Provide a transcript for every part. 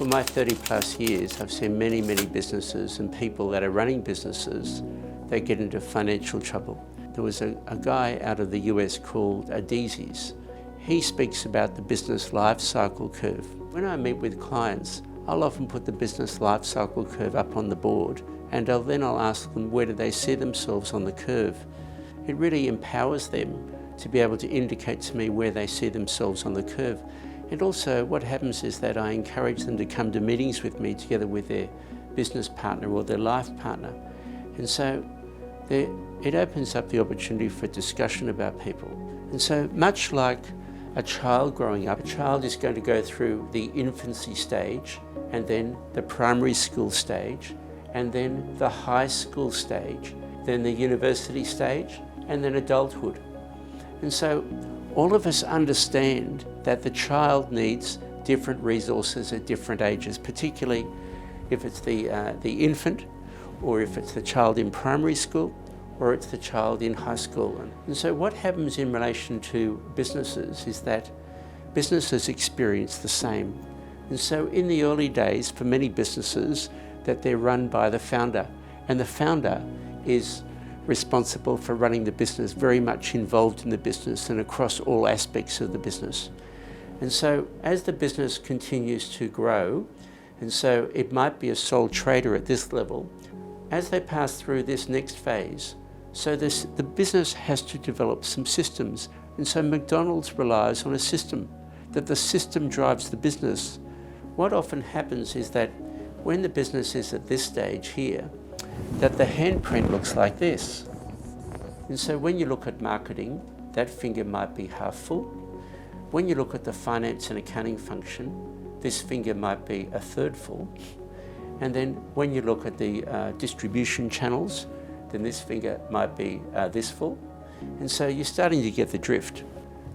For my 30 plus years, I've seen many businesses and people that are running businesses that get into financial trouble. There was a guy out of the US called Adizes. He speaks about the business life cycle curve. When I meet with clients, I'll often put the business life cycle curve up on the board, and I'll ask them where do they see themselves on the curve. It really empowers them to be able to indicate to me where they see themselves on the curve. And also what happens is that I encourage them to come to meetings with me together with their business partner or their life partner. And so it opens up the opportunity for discussion about people. And so much like a child growing up, a child is going to go through the infancy stage, and then the primary school stage, and then the high school stage, then the university stage, and then adulthood. And so all of us understand that the child needs different resources at different ages, particularly if it's the infant, or if it's the child in primary school, or it's the child in high school. And so what happens in relation to businesses is that businesses experience the same. And so in the early days, for many businesses, that they're run by the founder, and the founder is responsible for running the business, very much involved in the business and across all aspects of the business. And so as the business continues to grow, and so it might be a sole trader at this level, as they pass through this next phase, so the business has to develop some systems. And so McDonald's relies on a system, that the system drives the business. What often happens is that when the business is at this stage here, that the handprint looks like this. And so when you look at marketing, that finger might be half full. When you look at the finance and accounting function, this finger might be a third full. And then when you look at the distribution channels, then this finger might be this full. And so you're starting to get the drift.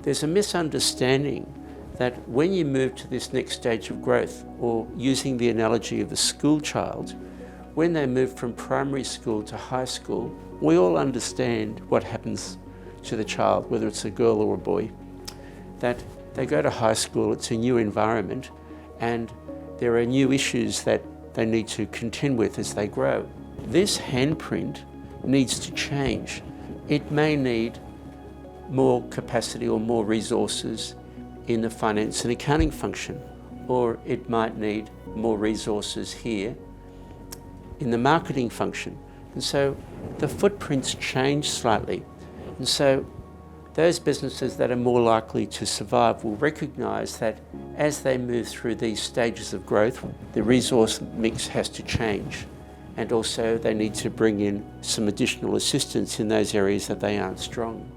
There's a misunderstanding that when you move to this next stage of growth, or using the analogy of the school child, when they move from primary school to high school, we all understand what happens to the child, whether it's a girl or a boy, that they go to high school, it's a new environment, and there are new issues that they need to contend with as they grow. This handprint needs to change. It may need more capacity or more resources in the finance and accounting function, or it might need more resources here in the marketing function. And so the footprints change slightly. And so those businesses that are more likely to survive will recognize that as they move through these stages of growth, the resource mix has to change. And also they need to bring in some additional assistance in those areas that they aren't strong.